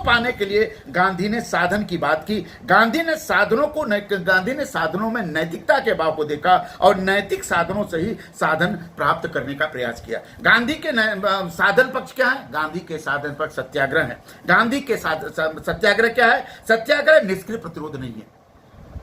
पाने के लिए गांधी ने साधन की बात की। गांधी ने साधनों में नैतिकता के भाव को देखा और नैतिक साधनों से ही साधन प्राप्त करने का प्रयास किया। गांधी के साधन पक्ष क्या है? गांधी के साधन पक्ष सत्याग्रह है। गांधी के सत्याग्रह क्या है? सत्याग्रह निष्क्रिय प्रतिरोध नहीं है,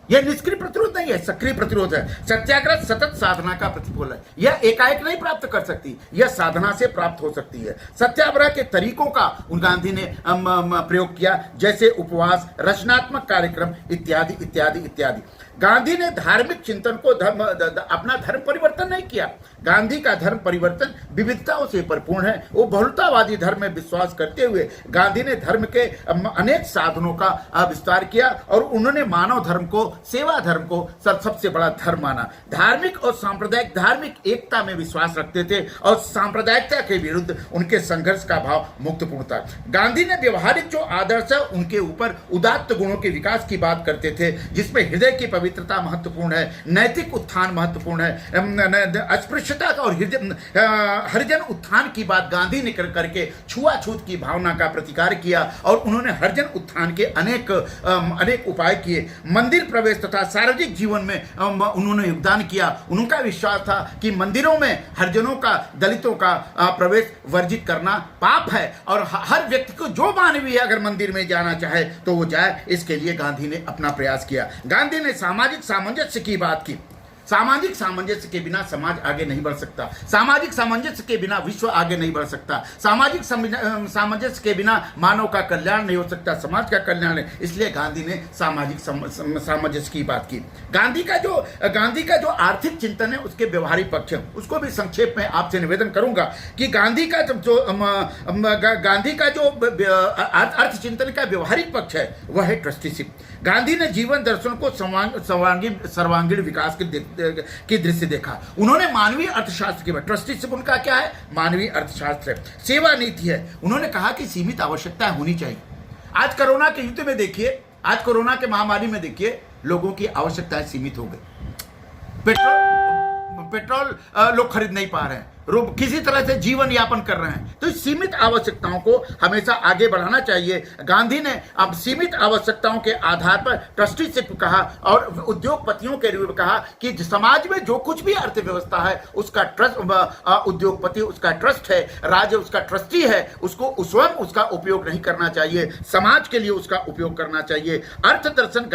यह निष्क्रिय प्रतिरोध नहीं है, सक्रिय प्रतिरोध है। सत्याग्रह सतत साधना का प्रतिफल है। यह एकाएक नहीं प्राप्त कर सकती, यह साधना से प्राप्त हो सकती है। सत्याग्रह के तरीकों का गांधी ने प्रयोग किया, जैसे उपवास, रचनात्मक कार्यक्रम इत्यादि इत्यादि इत्यादि। गांधी ने धार्मिक चिंतन को अपना धर्म परिवर्तन नहीं किया। गांधी का धर्म परिवर्तन विविधताओं से परिपूर्ण है। वो बहुलतावादी धर्म में विश्वास करते हुए गांधी ने धर्म के अनेक साधनों का विस्तार किया और उन्होंने मानव धर्म को, सेवा धर्म को सबसे बड़ा धर्म माना। धार्मिक और सांप्रदायिक धार्मिक एकता में विश्वास रखते थे और सांप्रदायिकता के विरुद्ध उनके संघर्ष का भाव मुक्तपूर्ण था। गांधी ने व्यवहारिक जो आदर्श है उनके ऊपर उदात्त गुणों के विकास की बात करते थे, जिसमें हृदय की पवित्रता महत्वपूर्ण है, नैतिक उत्थान महत्वपूर्ण है, अस्पृश्यता का और हरिजन उत्थान की बात गांधी ने करके छुआछूत की भावना का प्रतिकार किया और उन्होंने हरिजन उत्थान के अनेक उपाय किए। मंदिर प्रवेश तथा सार्वजनिक जीवन में उन्होंने योगदान किया। उनका विश्वास था कि मंदिरों में हरिजनों का, दलितों का प्रवेश वर्जित करना पाप है और हर व्यक्ति को जो मानवीय अगर मंदिर में जाना चाहे तो वो जाए। इसके लिए गांधी ने अपना प्रयास किया। गांधी ने सामाजिक सामंजस्य की बात की। सामाजिक सामंजस्य के बिना समाज आगे नहीं बढ़ सकता। सामाजिक सामंजस्य के बिना विश्व आगे नहीं बढ़ सकता। सामाजिक सामंजस्य के बिना मानव का कल्याण नहीं हो सकता, समाज का कल्याण नहीं। इसलिए गांधी ने सामाजिक सामंजस्य की बात की। गांधी का जो आर्थिक चिंतन है उसके व्यवहारिक पक्ष है, उसको भी संक्षेप में आपसे निवेदन करूंगा कि गांधी का जो अर्थ चिंतन का व्यवहारिक पक्ष है वह है ट्रस्टीशिप। गांधी ने जीवन दर्शन को सर्वांगीण विकास की दृष्टि देखा। उन्होंने मानवीय अर्थशास्त्र की बात, ट्रस्टीशिप उनका क्या है? मानवीय अर्थशास्त्र है, सेवा नीति है। उन्होंने कहा कि सीमित आवश्यकताएं होनी चाहिए। आज कोरोना के युद्ध में देखिए, आज कोरोना के महामारी में देखिए, लोगों की आवश्यकताएं सीमित हो गई। पेट्रोल लोग खरीद नहीं पा रहे हैं, किसी तरह से जीवन यापन कर रहे हैं। तो इस सीमित आवश्यकताओं को हमेशा आगे बढ़ाना चाहिए। गांधी ने अब सीमित आवश्यकताओं के आधार पर ट्रस्टीशिप कहा और उद्योगपतियों के रूप में कहा कि समाज में जो कुछ भी अर्थव्यवस्था है उसका ट्रस्ट, उद्योगपति उसका ट्रस्ट है, राज्य उसका ट्रस्टी है, उसको स्वयं उसका उपयोग नहीं करना चाहिए, समाज के लिए उसका उपयोग करना चाहिए। अर्थ दर्शन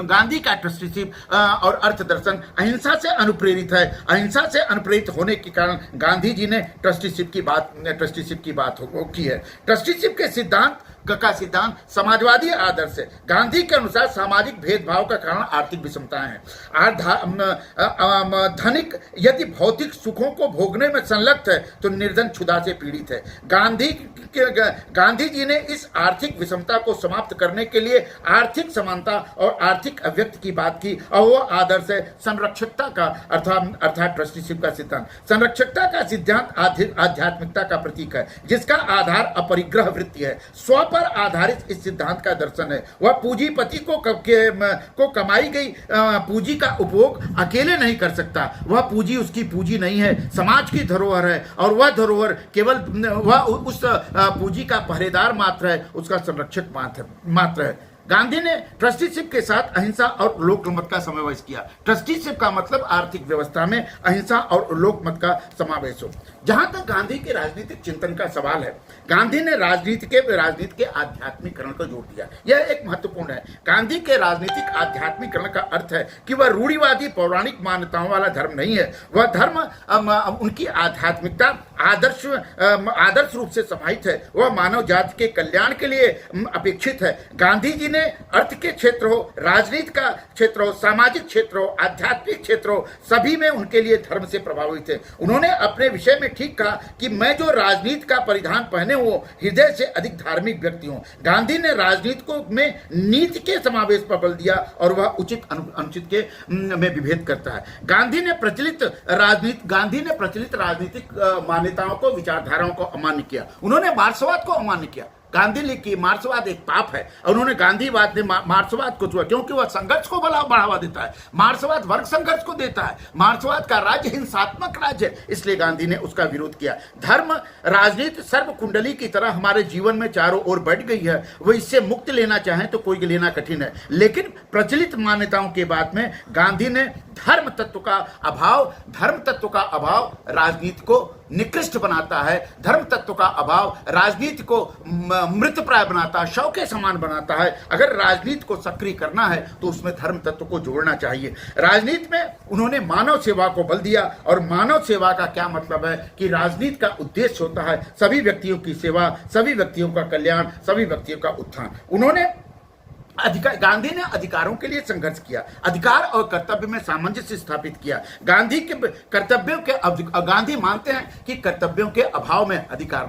गांधी का ट्रस्टीशिप और अर्थ दर्शन अहिंसा से अनुप्रेरित है। अहिंसा से अनुप्रेरित होने के कारण गांधी जी ने ट्रस्टीशिप की बात की है। ट्रस्टीशिप के सिद्धांत समाजवादी आदर्श है। गांधी के अनुसार सामाजिक भेदभाव का कारण आर्थिक विषमताएं हैं। धनिक यदि भौतिक सुखों को भोगने में संलग्न है तो निर्धन क्षुधा से पीड़ित है। गांधी जी ने इस आर्थिक विषमता को समाप्त करने के लिए आर्थिक समानता और आर्थिक अव्यक्त की बात की और वह आदर्श है संरक्षकता का, अर्थात ट्रस्टीशिप का सिद्धांत। संरक्षकता का सिद्धांत आध्यात्मिकता का प्रतीक है, जिसका आधार अपरिग्रह वृत्ति है। स्व पर आधारित इस सिद्धांत का दर्शन है। वह पूंजीपति को कमाई गई पूंजी का उपभोग अकेले नहीं कर सकता। वह पूंजी उसकी पूंजी नहीं है, समाज की धरोहर है और वह धरोहर केवल वह उस पूंजी का पहरेदार मात्र है, उसका संरक्षक मात्र है। गांधी ने ट्रस्टीशिप के साथ अहिंसा और लोकमत का समावेश किया। ट्रस्टीशिप का मतलब आर्थिक व्यवस्था में अहिंसा और लोकमत का समावेश हो। जहां तक गांधी के राजनीतिक चिंतन का सवाल है, गांधी ने राजनीति के आध्यात्मिकरण को जोड़ दिया। यह एक महत्वपूर्ण है। गांधी के राजनीतिक आध्यात्मिकरण का अर्थ है कि वह रूढ़िवादी पौराणिक मान्यताओं वाला धर्म नहीं है। वह धर्म उनकी आध्यात्मिकता आदर्श रूप से समाहित है। वह मानव जाति के कल्याण के लिए अपेक्षित है। गांधी जी ने अर्थ के क्षेत्र हो, राजनीति का क्षेत्र हो, सामाजिक क्षेत्र हो, आध्यात्मिक क्षेत्र हो, सभी में उनके लिए धर्म से प्रभावित है। उन्होंने अपने विषय में ठीक कहा कि मैं जो राजनीति का परिधान पहने वो हृदय से अधिक धार्मिक व्यक्ति हूं। गांधी ने राजनीति को में नीति के समावेश पर बल दिया और वह उचित अनुचित के में विभेद करता है। गांधी ने प्रचलित राजनीतिक मान्यताओं को, विचारधाराओं को अमान्य किया। उन्होंने मार्क्सवाद को अमान्य किया। गांधी ने कि मार्क्सवाद एक पाप है, और उन्होंने गांधीवाद ने मार्क्सवाद को छुआ क्योंकि वह संघर्ष को बढ़ावा देता है। मार्क्सवाद वर्ग संघर्ष को देता है। मार्क्सवाद का राज्य हिंसात्मक राज्य है, इसलिए गांधी ने उसका विरोध किया। धर्म राजनीति सर्व कुंडली की तरह हमारे जीवन में चारों ओर बढ़ गई है। वो इससे मुक्त लेना चाहें तो कोई लेना कठिन है, लेकिन प्रचलित मान्यताओं के बाद में गांधी ने धर्म तत्व का अभाव राजनीति को निकृष्ट बनाता है। धर्म तत्व का अभाव राजनीति को मृतप्राय बनाता है, शव के समान बनाता है। अगर राजनीति को सक्रिय करना है तो उसमें धर्म तत्व को जोड़ना चाहिए। राजनीति में उन्होंने मानव सेवा को बल दिया, और मानव सेवा का क्या मतलब है कि राजनीति का उद्देश्य होता है सभी व्यक्तियों की सेवा, सभी व्यक्तियों का कल्याण, सभी व्यक्तियों का उत्थान। गांधी ने अधिकारों के लिए संघर्ष किया, अधिकार और कर्तव्य में सामंजस्य स्थापित किया। गांधी मानते हैं कि कर्तव्यों के अभाव में अधिकार नहीं।